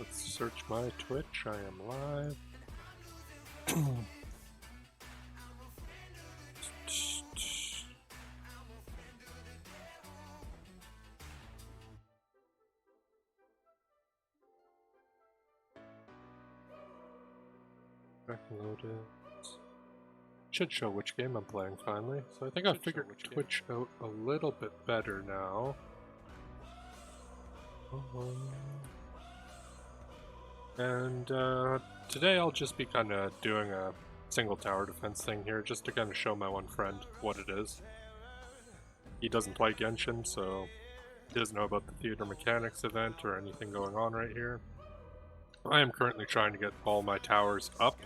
let's search my Twitch. I am live. Loaded. Should show which game I'm playing finally. So I think I figured Twitch out a little bit better now. And today I'll just be kind of doing a single tower defense thing here, just to kind of show my one friend what it is. He doesn't play Genshin, so he doesn't know about the theater mechanics event or anything going on right here. I am currently trying to get all my towers up.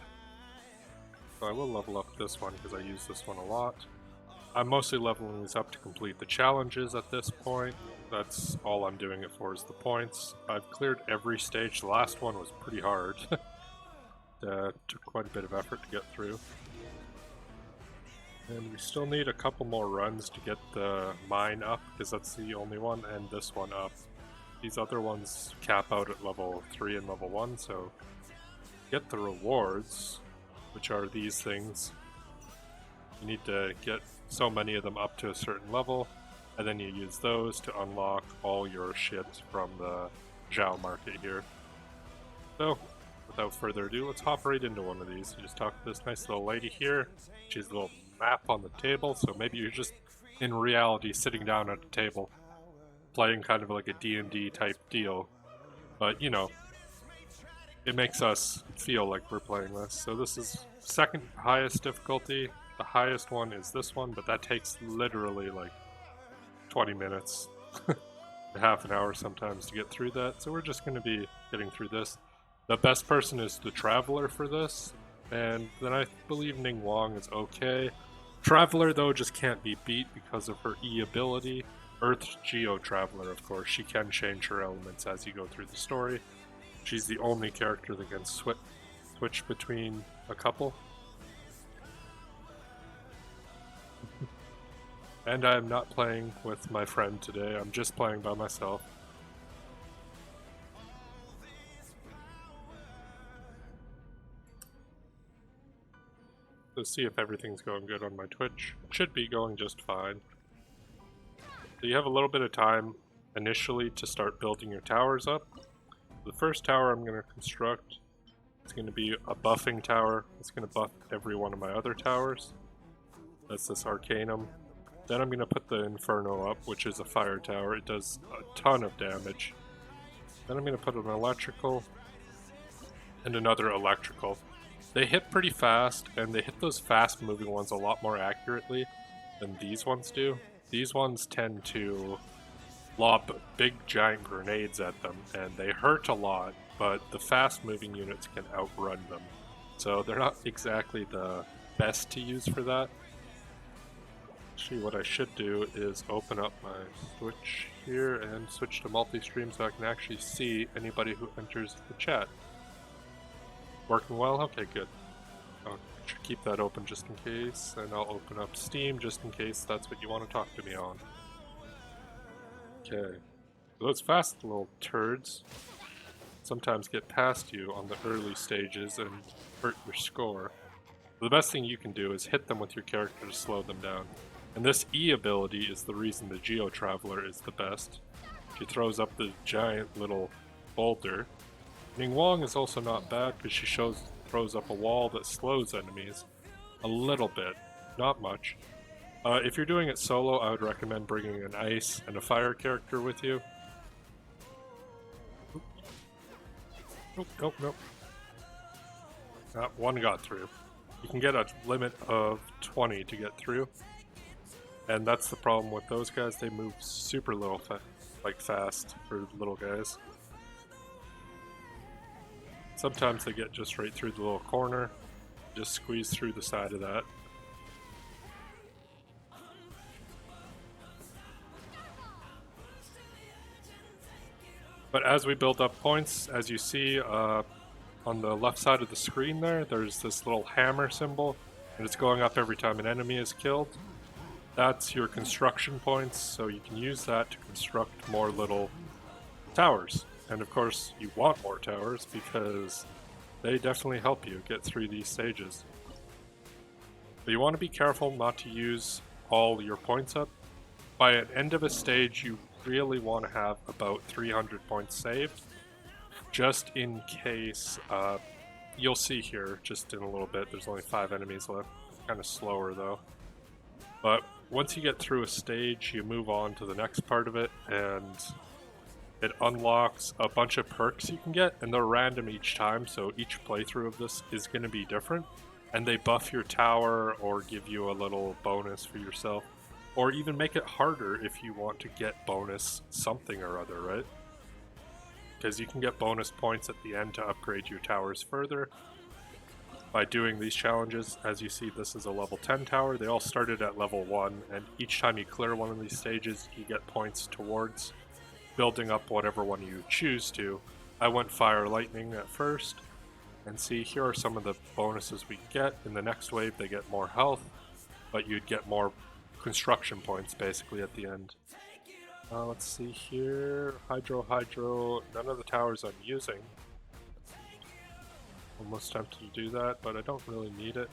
So I will level up this one because I use this one a lot. I'm mostly leveling these up to complete the challenges at this point. That's all I'm doing it for, is the points. I've cleared every stage. The last one was pretty hard. Took quite a bit of effort to get through. And we still need a couple more runs to get the mine up, because that's the only one, and this one up. These other ones cap out at level 3 and level 1, so get the rewards, which are these things. You need to get so many of them up to a certain level, and then you use those to unlock all your shit from the Zhao market here. So, without further ado, let's hop right into one of these. You just talk to this nice little lady here. She has a little map on the table, so maybe you're just, in reality, sitting down at a table, playing kind of like a D&D type deal. But, you know, it makes us feel like we're playing this. So this is second highest difficulty. The highest one is this one, but that takes literally like 20 minutes, half an hour sometimes to get through that. So we're just going to be getting through this. The best person is the Traveler for this, and then I believe Ning Wong is okay. Traveler, though, just can't be beat because of her E ability. Earth Geo Traveler, of course, she can change her elements as you go through the story. She's the only character that can switch between a couple. And I'm not playing with my friend today, I'm just playing by myself. Let's see if everything's going good on my Twitch. It should be going just fine. So you have a little bit of time initially to start building your towers up. The first tower I'm going to construct is going to be a buffing tower. It's going to buff every one of my other towers. That's this Arcanum. Then I'm going to put the Inferno up, which is a fire tower. It does a ton of damage. Then I'm going to put an electrical and another electrical. They hit pretty fast, and they hit those fast moving ones a lot more accurately than these ones do. These ones tend to lob big giant grenades at them, and they hurt a lot, but the fast moving units can outrun them. So they're not exactly the best to use for that. Actually, what I should do is open up my Twitch here and switch to multi-stream so I can actually see anybody who enters the chat. Working well? Okay, good. I should keep that open just in case, and I'll open up Steam just in case that's what you want to talk to me on. Okay. Those fast little turds sometimes get past you on the early stages and hurt your score. The best thing you can do is hit them with your character to slow them down. And this E ability is the reason the Geo Traveler is the best. She throws up the giant little boulder. Ning Wong is also not bad because she throws up a wall that slows enemies a little bit, not much. If you're doing it solo, I would recommend bringing an ice and a fire character with you. Nope. One got through. You can get a limit of 20 to get through. And that's the problem with those guys, they move super little fast for little guys. Sometimes they get just right through the little corner, just squeeze through the side of that. But as we build up points, as you see on the left side of the screen there's this little hammer symbol, and it's going up every time an enemy is killed. That's your construction points, so you can use that to construct more little towers. And of course, you want more towers because they definitely help you get through these stages. But you want to be careful not to use all your points up. By an end of a stage, you really want to have about 300 points saved, just in case. You'll see here just in a little bit, there's only 5 enemies left. Kind of slower though. But once you get through a stage, you move on to the next part of it, and it unlocks a bunch of perks you can get, and they're random each time, so each playthrough of this is going to be different. And they buff your tower or give you a little bonus for yourself, or even make it harder if you want to get bonus something or other, right? Because you can get bonus points at the end to upgrade your towers further by doing these challenges. As you see, this is a level 10 tower. They all started at level 1, and each time you clear one of these stages, you get points towards building up whatever one you choose to. I went Fire Lightning at first, and see, here are some of the bonuses we get. In the next wave, they get more health, but you'd get more construction points basically at the end. Let's see here. Hydro. None of the towers I'm using. Almost tempted to do that, but I don't really need it.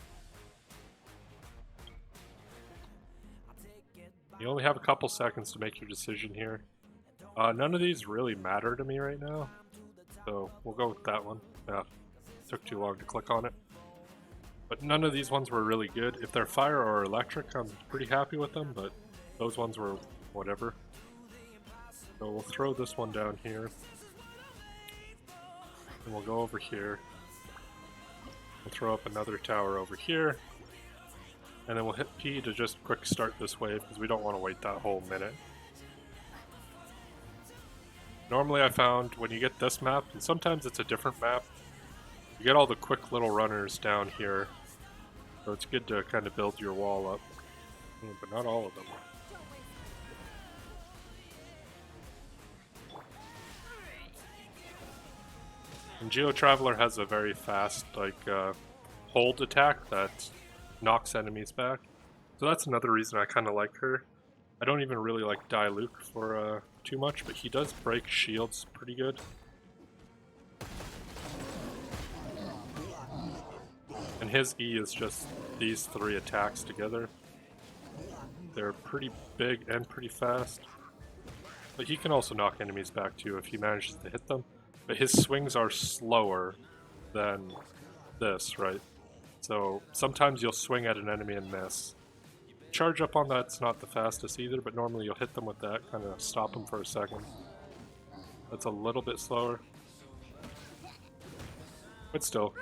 You only have a couple seconds to make your decision here. None of these really matter to me right now, so we'll go with that one. Yeah, took too long to click on it. But none of these ones were really good. If they're fire or electric, I'm pretty happy with them, but those ones were whatever. So we'll throw this one down here. And we'll go over here. We'll throw up another tower over here. And then we'll hit P to just quick start this wave, because we don't want to wait that whole minute. Normally I found when you get this map, and sometimes it's a different map, you get all the quick little runners down here. So it's good to kind of build your wall up. But not all of them. And Geo Traveler has a very fast, hold attack that knocks enemies back. So that's another reason I kind of like her. I don't even really like Diluc for too much, but he does break shields pretty good. And his E is just these 3 attacks together. They're pretty big and pretty fast. But he can also knock enemies back too if he manages to hit them. But his swings are slower than this, right? So sometimes you'll swing at an enemy and miss. Charge up on that's not the fastest either, but normally you'll hit them with that, kind of stop them for a second. That's a little bit slower. But still,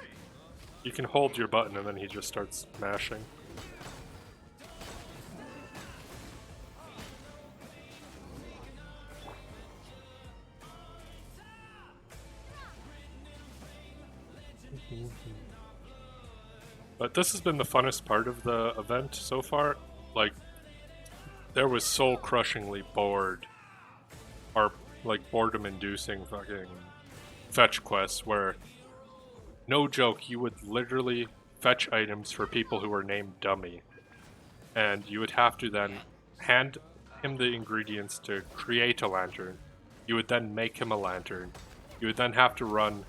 you can hold your button and then he just starts mashing. But this has been the funnest part of the event so far. Like, there was soul-crushingly bored, or like boredom-inducing fucking fetch quests where, no joke, you would literally fetch items for people who were named Dummy. And you would have to then hand him the ingredients to create a lantern. You would then make him a lantern. You would then have to run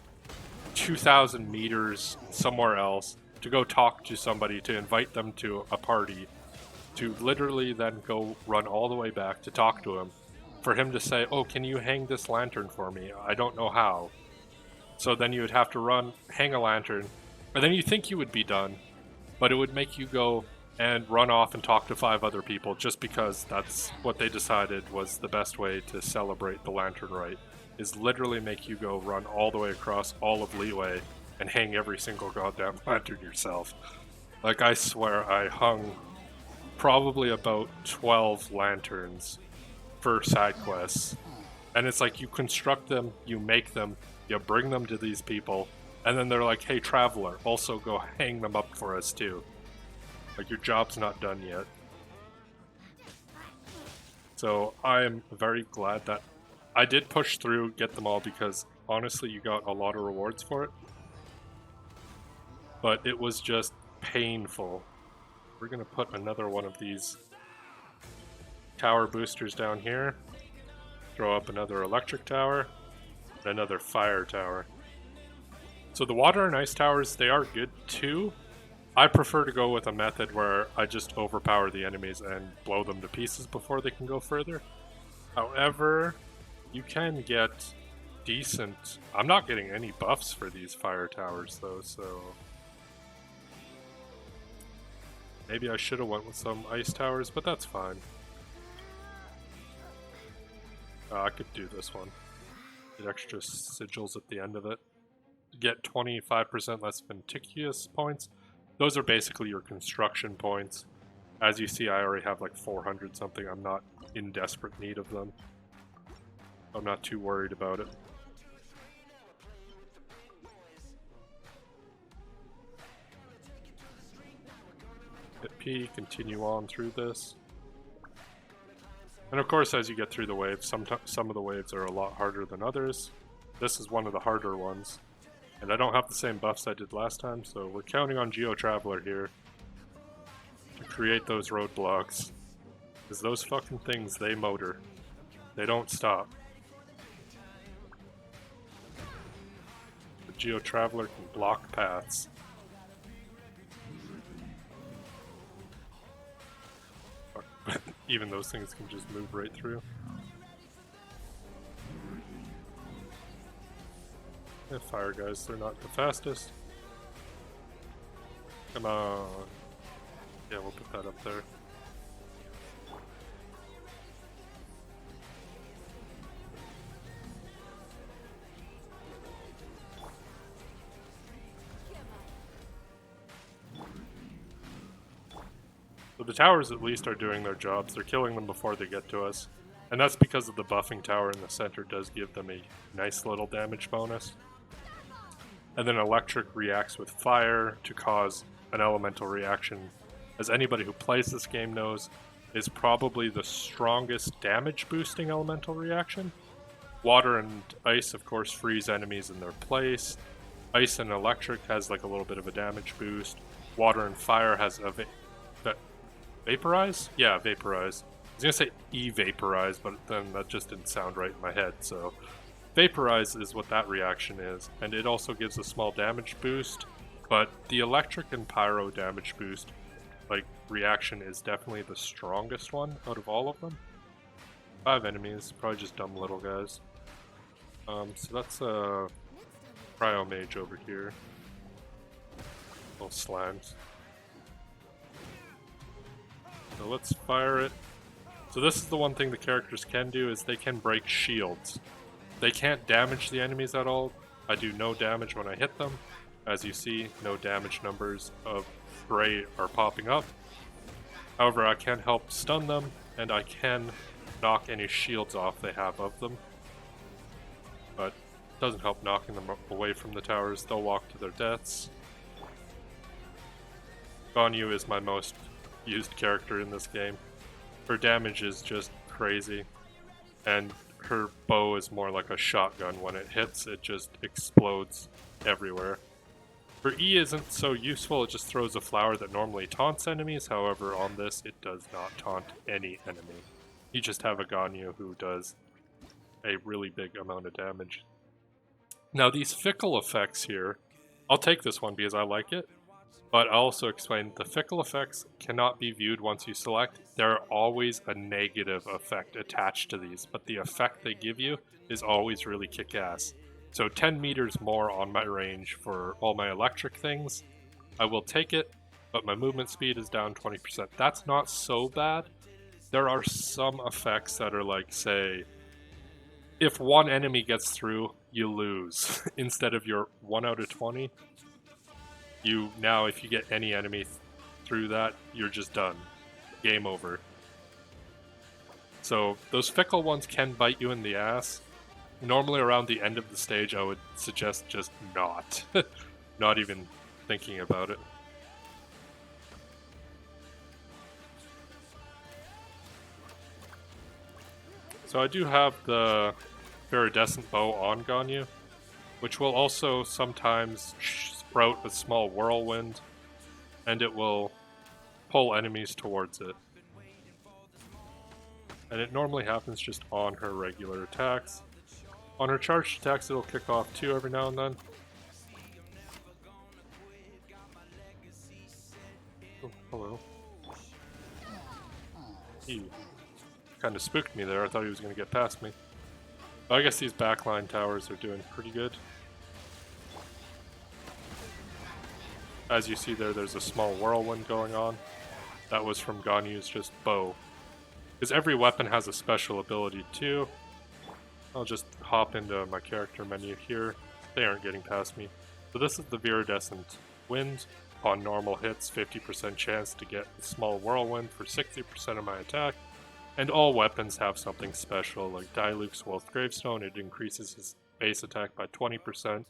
2,000 meters somewhere else to go talk to somebody, to invite them to a party, to literally then go run all the way back to talk to him, for him to say, oh, can you hang this lantern for me? I don't know how. So then you would have to run, hang a lantern, and then you think you would be done, but it would make you go and run off and talk to 5 other people just because that's what they decided was the best way to celebrate the lantern rite, is literally make you go run all the way across all of Leeway and hang every single goddamn lantern yourself. Like, I swear I hung probably about 12 lanterns for side quests. And it's like, you construct them, you make them, you bring them to these people, and then they're like, hey, Traveler, also go hang them up for us too. Like, your job's not done yet. So I am very glad that I did push through, get them all, because honestly you got a lot of rewards for it. But it was just painful. We're gonna put another one of these tower boosters down here. Throw up another electric tower. Another fire tower. So the water and ice towers, they are good too. I prefer to go with a method where I just overpower the enemies and blow them to pieces before they can go further. However, you can get decent... I'm not getting any buffs for these fire towers though, so... Maybe I should have went with some ice towers, but that's fine. I could do this one. Get extra sigils at the end of it. Get 25% less Ventigious points. Those are basically your construction points. As you see, I already have like 400 something. I'm not in desperate need of them. I'm not too worried about it. Hit P, continue on through this. And of course, as you get through the waves, some of the waves are a lot harder than others. This is one of the harder ones. And I don't have the same buffs I did last time, so we're counting on Geo Traveler here to create those roadblocks. Because those fucking things, they motor. They don't stop. The Geo Traveler can block paths. But even those things can just move right through. Yeah, fire guys, they're not the fastest. Come on. Yeah, we'll put that up there. So the towers at least are doing their jobs. They're killing them before they get to us. And that's because of the buffing tower in the center does give them a nice little damage bonus. And then electric reacts with fire to cause an elemental reaction. As anybody who plays this game knows, is probably the strongest damage boosting elemental reaction. Water and ice, of course, freeze enemies in their place. Ice and electric has like a little bit of a damage boost. Water and fire has a vaporize? Yeah, vaporize. I was gonna say evaporize, but then that just didn't sound right in my head, so... Vaporize is what that reaction is, and it also gives a small damage boost, but the electric and pyro damage boost, like, reaction is definitely the strongest one out of all of them. 5 enemies, probably just dumb little guys. So that's a cryo mage over here. Little slant. So let's fire it. So this is the one thing the characters can do, is they can break shields. They can't damage the enemies at all. I do no damage when I hit them. As you see, no damage numbers of gray are popping up. However, I can help stun them, and I can knock any shields off they have of them. But it doesn't help knocking them away from the towers. They'll walk to their deaths. Ganyu is my most used character in this game. Her damage is just crazy, and her bow is more like a shotgun. When it hits, it just explodes everywhere. Her E isn't so useful, it just throws a flower that normally taunts enemies. However, on this, it does not taunt any enemy. You just have a Ganyu who does a really big amount of damage. Now these fickle effects here, I'll take this one because I like it. But I'll also explain, the fickle effects cannot be viewed once you select. There are always a negative effect attached to these, but the effect they give you is always really kick-ass. So 10 meters more on my range for all my electric things. I will take it, but my movement speed is down 20%. That's not so bad. There are some effects that are like, say, if one enemy gets through, you lose. Instead of your 1 out of 20. Now, if you get any enemy through that, you're just done. Game over. So, those fickle ones can bite you in the ass. Normally around the end of the stage, I would suggest just not. Not even thinking about it. So I do have the Viridescent Bow on Ganyu, which will also sometimes sprout a small whirlwind, and it will pull enemies towards it. And it normally happens just on her regular attacks. On her charged attacks, it'll kick off too every now and then. Oh, hello. He kind of spooked me there. I thought he was going to get past me. But I guess these backline towers are doing pretty good. As you see there, there's a small whirlwind going on. That was from Ganyu's just bow. Because every weapon has a special ability too. I'll just hop into my character menu here. They aren't getting past me. So this is the Viridescent Wind. Upon normal hits, 50% chance to get a small whirlwind for 60% of my attack. And all weapons have something special, like Diluc's Wealth Gravestone. It increases his base attack by 20%.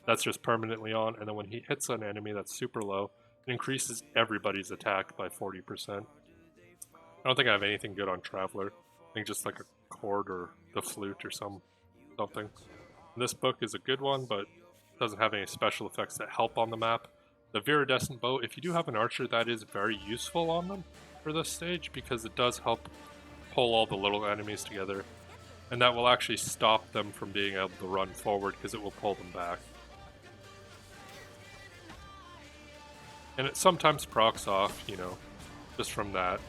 That's just permanently on, and then when he hits an enemy that's super low, it increases everybody's attack by 40%. I don't think I have anything good on Traveler. I think just like a chord or the flute or something. This book is a good one, but doesn't have any special effects that help on the map. The Viridescent Bow, if you do have an archer, that is very useful on them for this stage, because it does help pull all the little enemies together, and that will actually stop them from being able to run forward because it will pull them back. And it sometimes procs off, you know, just from that.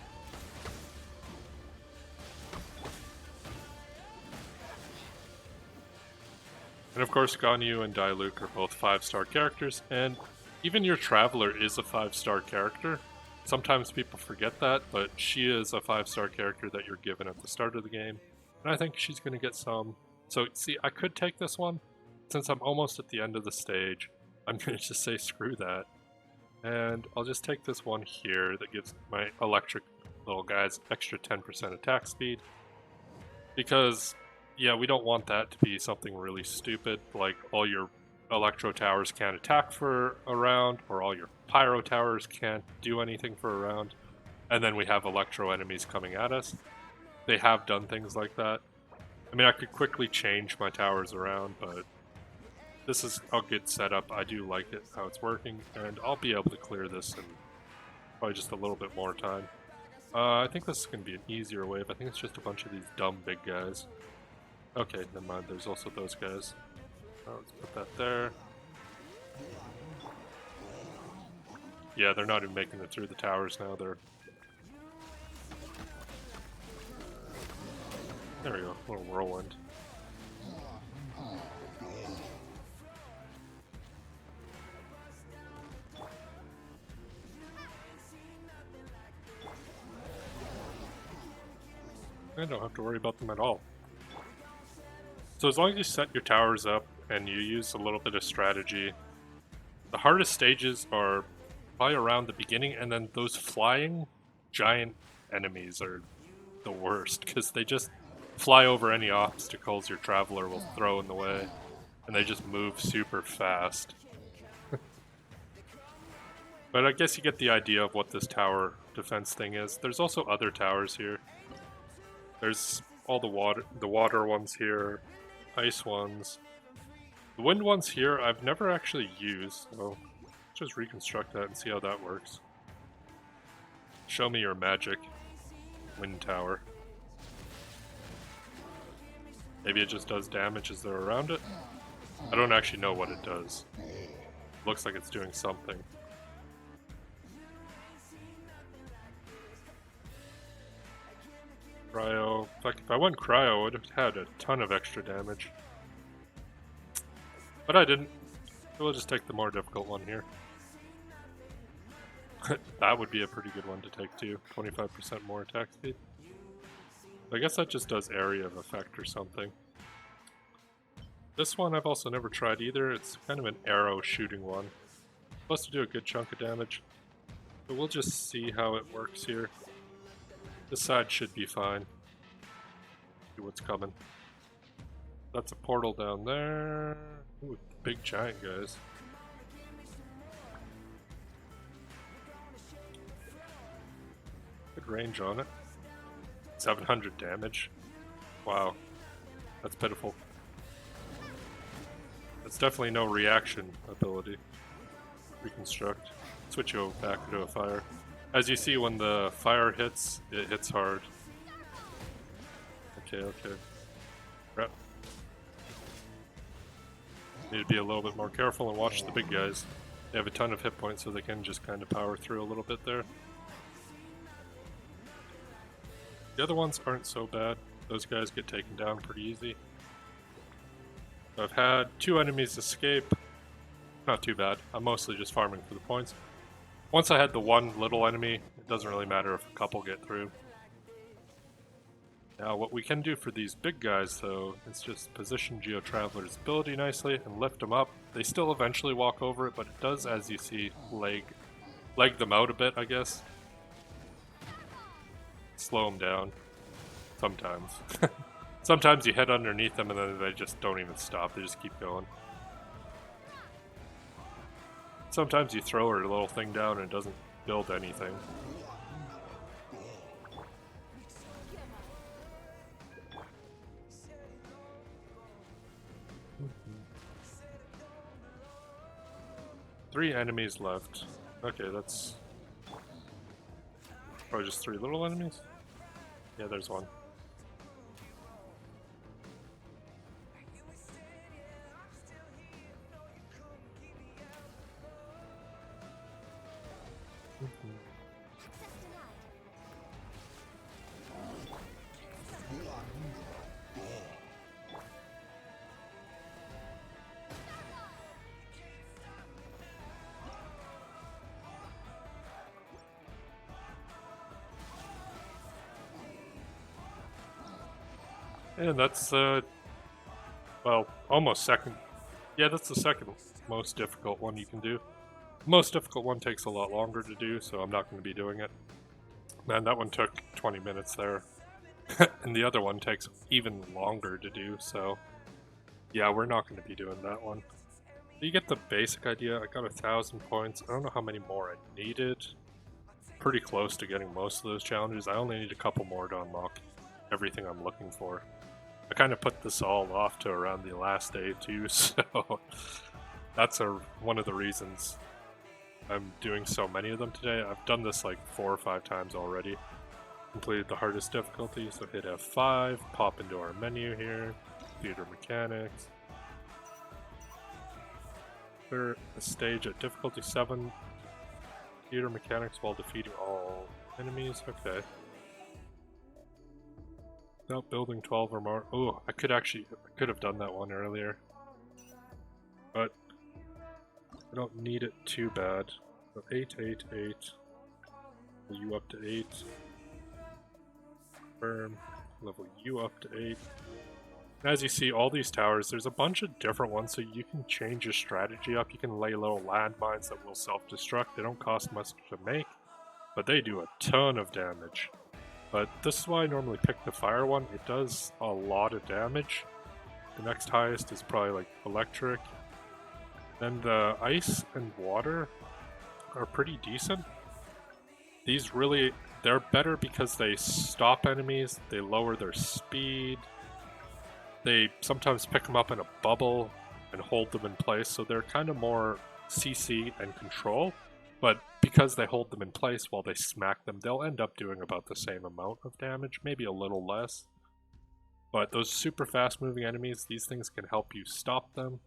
And of course, Ganyu and Diluc are both 5-star characters, and even your Traveler is a 5-star character. Sometimes people forget that, but she is a 5-star character that you're given at the start of the game. And I think she's going to get some. So, see, I could take this one. Since I'm almost at the end of the stage, I'm going to just say screw that. And I'll just take this one here that gives my electric little guys extra 10% attack speed. Because, yeah, we don't want that to be something really stupid, like all your electro towers can't attack for a round, or all your pyro towers can't do anything for a round, and then we have electro enemies coming at us. They have done things like that. I mean, I could quickly change my towers around, but this is a good setup. I do like it, how it's working, and I'll be able to clear this in probably just a little bit more time. I think this is going to be an easier wave. I think it's just a bunch of these dumb big guys. Okay, never mind, there's also those guys. Let's put that there. Yeah, they're not even making it through the towers now. There we go, a little whirlwind. I don't have to worry about them at all. So as long as you set your towers up and you use a little bit of strategy, the hardest stages are probably around the beginning, and then those flying giant enemies are the worst, because they just fly over any obstacles your Traveler will throw in the way, and they just move super fast. But I guess you get the idea of what this tower defense thing is. There's also other towers here. There's all the water ones here, ice ones. The wind ones here I've never actually used, so let's just reconstruct that and see how that works. Show me your magic, wind tower. Maybe it just does damage as they're around it? I don't actually know what it does. Looks like it's doing something. Cryo. In fact, if I went cryo, I would have had a ton of extra damage. But I didn't. We'll just take the more difficult one here. That would be a pretty good one to take too. 25% more attack speed. I guess that just does area of effect or something. This one I've also never tried either. It's kind of an arrow shooting one. Supposed to do a good chunk of damage. But we'll just see how it works here. This side should be fine. See what's coming. That's a portal down there. Ooh, big giant guys. Good range on it. 700 damage. Wow. That's pitiful. That's definitely no reaction ability. Reconstruct. Switch you back into a fire. As you see, when the fire hits, it hits hard. Okay. Crap. Need to be a little bit more careful and watch the big guys. They have a ton of hit points, so they can just kind of power through a little bit there. The other ones aren't so bad. Those guys get taken down pretty easy. I've had 2 enemies escape. Not too bad. I'm mostly just farming for the points. Once I had the one little enemy, it doesn't really matter if a couple get through. Now what we can do for these big guys though, is just position Geo Traveler's ability nicely and lift them up. They still eventually walk over it, but it does, as you see, leg them out a bit, I guess. Slow them down. Sometimes. Sometimes you head underneath them and then they just don't even stop, they just keep going. Sometimes you throw her little thing down and it doesn't build anything. Three enemies left. Okay, that's probably just 3 little enemies? Yeah, there's one. And that's, well, almost second. Yeah, that's the second most difficult one you can do. The most difficult one takes a lot longer to do, so I'm not going to be doing it. Man, that one took 20 minutes there. And the other one takes even longer to do, so yeah, we're not going to be doing that one. You get the basic idea. I got 1,000 points. I don't know how many more I needed. Pretty close to getting most of those challenges. I only need a couple more to unlock everything I'm looking for. I kind of put this all off to around the last day too, so that's one of the reasons I'm doing so many of them today. I've done this like 4 or 5 times already. Completed the hardest difficulty, so hit F5, pop into our menu here, theater mechanics. Clear a stage at difficulty 7, theater mechanics while defeating all enemies. Okay. Without building 12 or more. Oh, I could have done that one earlier. But I don't need it too bad. So 8, 8, 8. Level you up to 8. Confirm. Level you up to 8. And as you see, all these towers, there's a bunch of different ones, so you can change your strategy up. You can lay little landmines that will self-destruct. They don't cost much to make, but they do a ton of damage. But this is why I normally pick the fire one. It does a lot of damage. The next highest is probably like electric. Then the ice and water are pretty decent. These really, they're better because they stop enemies, they lower their speed. They sometimes pick them up in a bubble and hold them in place, so they're kind of more CC and control. But because they hold them in place while they smack them, they'll end up doing about the same amount of damage, maybe a little less. But those super fast moving enemies, these things can help you stop them.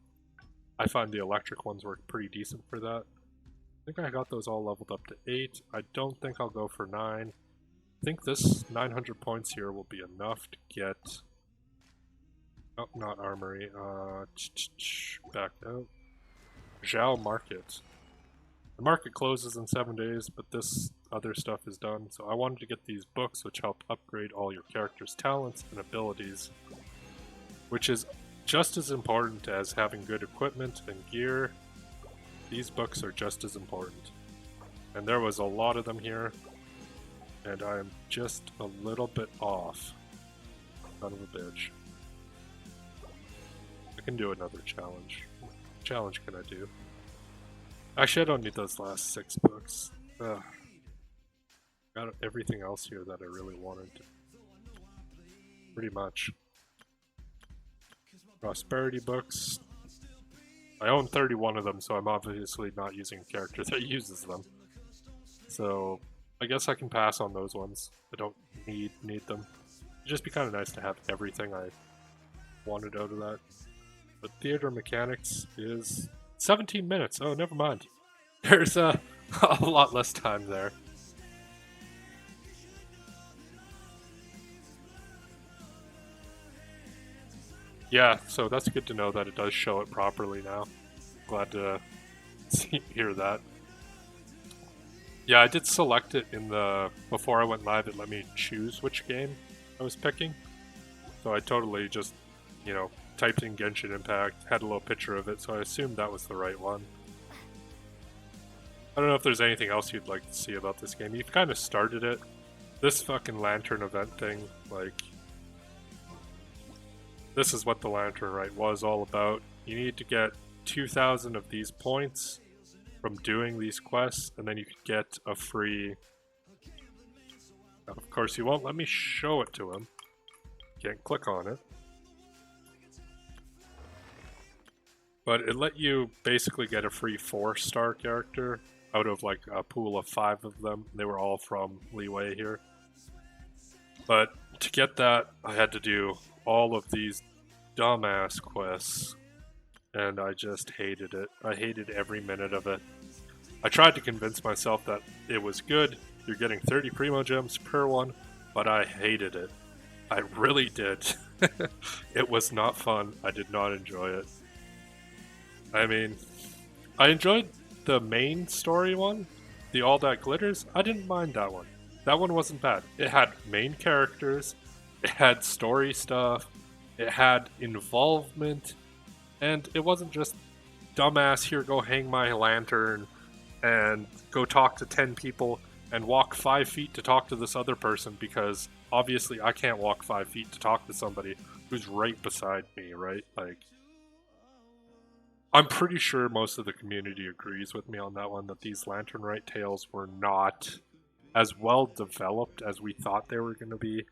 I find the electric ones work pretty decent for that. I think I got those all leveled up to 8. I don't think I'll go for 9. I think this 900 points here will be enough to get... Oh, not armory. Back out. Zhao Market. The market closes in 7 days, but this other stuff is done, so I wanted to get these books which help upgrade all your character's talents and abilities, which is just as important as having good equipment and gear. These books are just as important. And there was a lot of them here, and I am just a little bit off. Son of a bitch. I can do another challenge. What challenge can I do? Actually, I don't need those last 6 books. Ugh. Got everything else here that I really wanted. Pretty much. Prosperity books. I own 31 of them, so I'm obviously not using a character that uses them. So, I guess I can pass on those ones. I don't need them. It'd just be kind of nice to have everything I wanted out of that. But theater mechanics is 17 minutes. Oh, never mind. There's a lot less time there. Yeah, so that's good to know that it does show it properly now. Glad to hear that. Yeah, I did select it in the... Before I went live, it let me choose which game I was picking. So I totally just, you know, typed in Genshin Impact, had a little picture of it, so I assumed that was the right one. I don't know if there's anything else you'd like to see about this game. You've kind of started it. This fucking lantern event thing, like... This is what the lantern rite was all about. You need to get 2,000 of these points from doing these quests, and then you could get a free... Of course, he won't let me show it to him. Can't click on it. But it let you basically get a free 4-star character out of like a pool of 5 of them. They were all from Leeway here. But to get that, I had to do all of these dumbass quests, and I just hated it. I hated every minute of it. I tried to convince myself that it was good. You're getting 30 Primo Gems per one, but I hated it. I really did. It was not fun. I did not enjoy it. I mean, I enjoyed the main story one, the All That Glitters. I didn't mind that one. That one wasn't bad. It had main characters, it had story stuff, it had involvement, and it wasn't just dumbass, here, go hang my lantern and go talk to 10 people and walk 5 feet to talk to this other person, because obviously I can't walk 5 feet to talk to somebody who's right beside me, right? Like, I'm pretty sure most of the community agrees with me on that one, that these Lantern Rite tales were not as well developed as we thought they were going to be.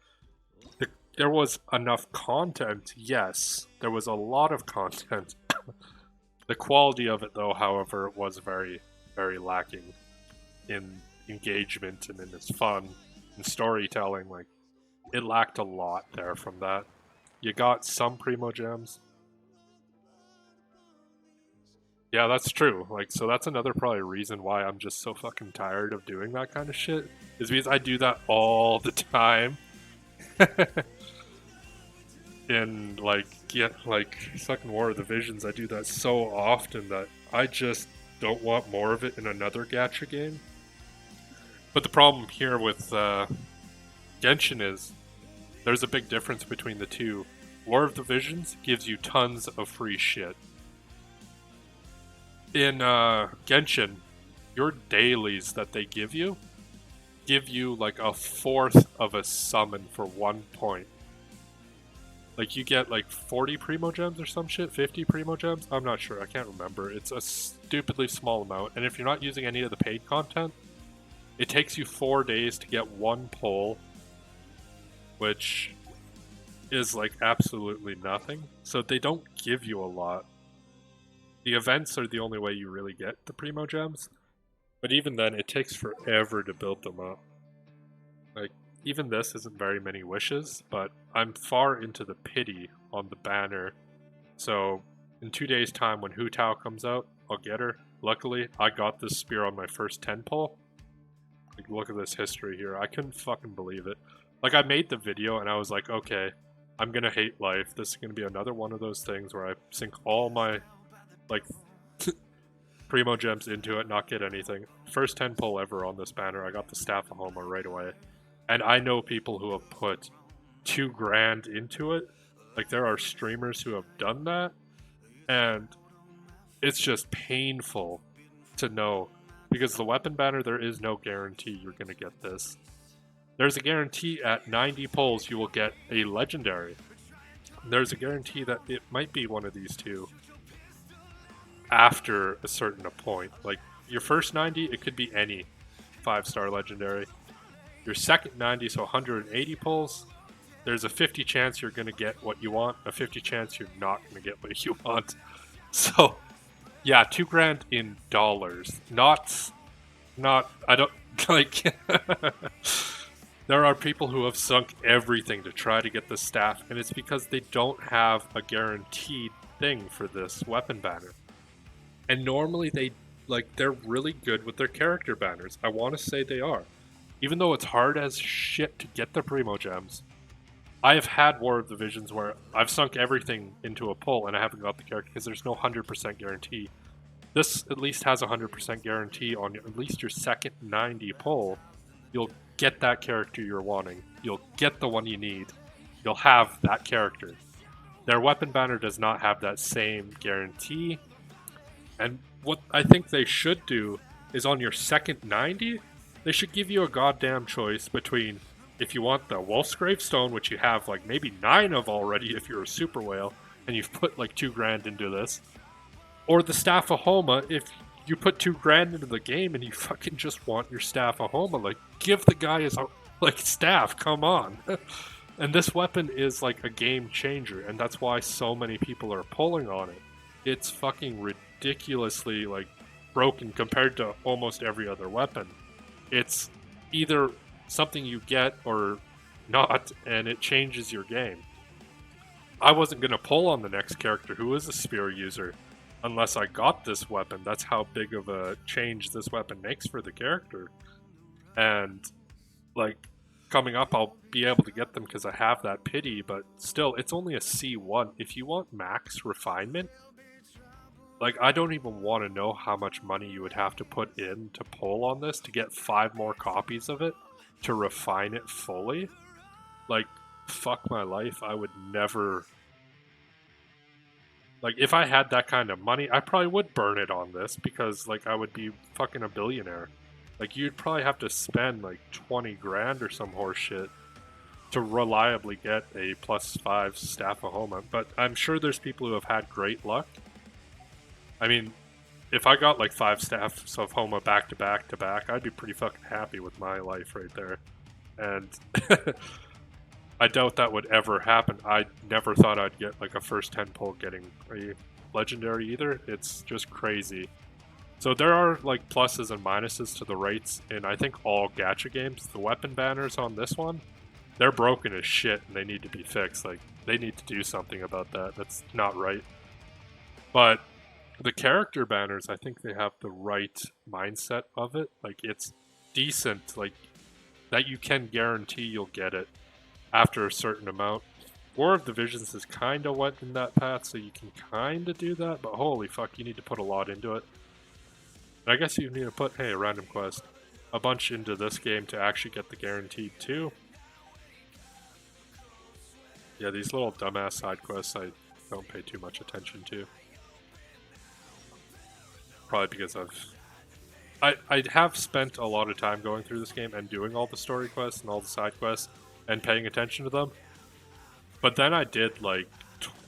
There was enough content, yes. There was a lot of content. The quality of it, though, however, was very, very lacking in engagement and in its fun and storytelling. Like, it lacked a lot there from that. You got some Primo Gems. Yeah, that's true. Like, so that's another probably reason why I'm just so fucking tired of doing that kind of shit. Is because I do that all the time. In, like, Second War of the Visions, I do that so often that I just don't want more of it in another gacha game. But the problem here with Genshin is there's a big difference between the two. War of the Visions gives you tons of free shit. In Genshin, your dailies that they give you like a fourth of a summon for 1 point. Like, you get like 40 Primo Gems or some shit, 50 Primo Gems? I'm not sure, I can't remember. It's a stupidly small amount, and if you're not using any of the paid content, it takes you 4 days to get 1 pull, which is like absolutely nothing. So they don't give you a lot. The events are the only way you really get the Primo Gems, but even then, it takes forever to build them up. Like, even this isn't very many wishes, but I'm far into the pity on the banner. So, in 2 days' time, when Hu Tao comes out, I'll get her. Luckily, I got this spear on my first 10 pull. Like, look at this history here. I couldn't fucking believe it. Like, I made the video and I was like, okay, I'm gonna hate life. This is gonna be another one of those things where I sink all my, like, Primo Gems into it, not get anything. First 10 pull ever on this banner, I got the Staff of Homer right away. And I know people who have put $2 grand into it. Like, there are streamers who have done that. And it's just painful to know. Because the weapon banner, there is no guarantee you're going to get this. There's a guarantee at 90 pulls you will get a legendary. There's a guarantee that it might be one of these two after a certain point. Like, your first 90, it could be any 5-star legendary. Your second 90, so 180 pulls, there's a 50 chance you're going to get what you want, a 50 chance you're not going to get what you want. So, yeah, $2 grand in dollars. Not, I don't, like, There are people who have sunk everything to try to get the staff, and it's because they don't have a guaranteed thing for this weapon banner. And normally they're really good with their character banners. I want to say they are. Even though it's hard as shit to get the Primo Gems, I have had War of the Visions where I've sunk everything into a pull and I haven't got the character because there's no 100% guarantee. This at least has a 100% guarantee on at least your second 90 pull. You'll get that character you're wanting. You'll get the one you need. You'll have that character. Their weapon banner does not have that same guarantee. And what I think they should do is on your second 90, they should give you a goddamn choice between if you want the Wolf's Gravestone, which you have like maybe 9 of already if you're a super whale, and you've put like $2,000 into this, or the Staff of Homa if you put $2,000 into the game and you fucking just want your Staff of Homa. Like, give the guy his like staff, come on. And this weapon is like a game changer, and that's why so many people are pulling on it. It's fucking ridiculously like broken compared to almost every other weapon. It's either something you get or not, and it changes your game. I wasn't going to pull on the next character who is a spear user unless I got this weapon. That's how big of a change this weapon makes for the character. And like coming up, I'll be able to get them because I have that pity, but still, it's only a C1. If you want max refinement, like, I don't even want to know how much money you would have to put in to pull on this to get 5 more copies of it to refine it fully. Like, fuck my life. I would never... Like, if I had that kind of money, I probably would burn it on this because, like, I would be fucking a billionaire. Like, you'd probably have to spend, like, $20,000 or some horse shit to reliably get a +5 Staff of Homa. But I'm sure there's people who have had great luck. I mean, if I got like 5 Staffs of Homa back to back to back, I'd be pretty fucking happy with my life right there. And I doubt that would ever happen. I never thought I'd get like a first 10 pull getting a legendary either. It's just crazy. So there are like pluses and minuses to the rates in I think all gacha games. The weapon banners on this one, they're broken as shit and they need to be fixed. Like, they need to do something about that. That's not right. But the character banners, I think they have the right mindset of it. Like, it's decent, like, that you can guarantee you'll get it after a certain amount. War of the Visions is kind of went in that path, so you can kind of do that, but holy fuck, you need to put a lot into it. And I guess you need to put, hey, a random quest, a bunch into this game to actually get the guaranteed too. Yeah, these little dumbass side quests I don't pay too much attention to. Probably because I have spent a lot of time going through this game and doing all the story quests and all the side quests and paying attention to them. But then I did like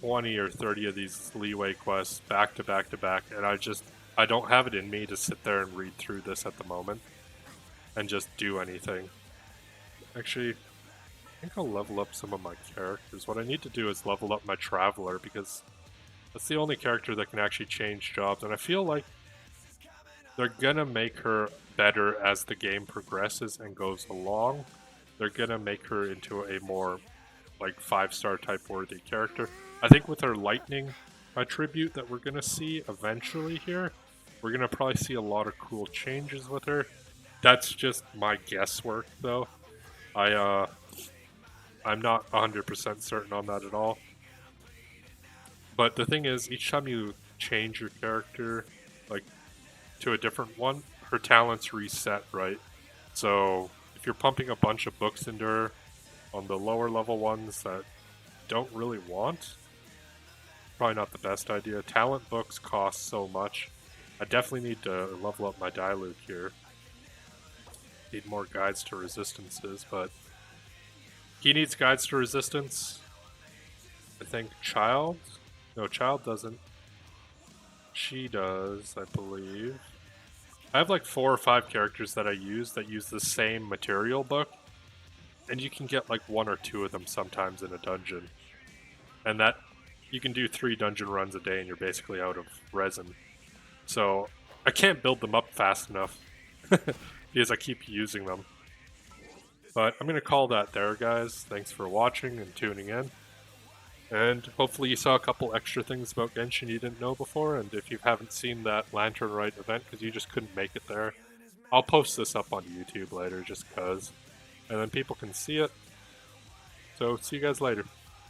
20 or 30 of these leeway quests back to back to back, and I don't have it in me to sit there and read through this at the moment and just do anything. Actually, I think I'll level up some of my characters. What I need to do is level up my Traveler because that's the only character that can actually change jobs, and I feel like they're gonna make her better as the game progresses and goes along. They're gonna make her into a more like 5-star type worthy character. I think with her lightning attribute that we're gonna see eventually here, we're gonna probably see a lot of cool changes with her. That's just my guesswork though. I'm not 100% certain on that at all. But the thing is, each time you change your character, like, to a different one, her talents reset, right? So if you're pumping a bunch of books into her on the lower level ones that don't really want, probably not the best idea. Talent books cost so much. I definitely need to level up my Diluc here. Need more guides to resistances, but he needs guides to resistance. I think Child? No, Child doesn't. She does, I believe. I have like 4 or 5 characters that I use that use the same material book, and you can get like 1 or 2 of them sometimes in a dungeon. And that, you can do 3 dungeon runs a day and you're basically out of resin. So I can't build them up fast enough because I keep using them. But I'm going to call that there, guys. Thanks for watching and tuning in. And hopefully you saw a couple extra things about Genshin you didn't know before, and if you haven't seen that Lantern Rite event because you just couldn't make it there, I'll post this up on YouTube later just cuz, and then people can see it. So see you guys later.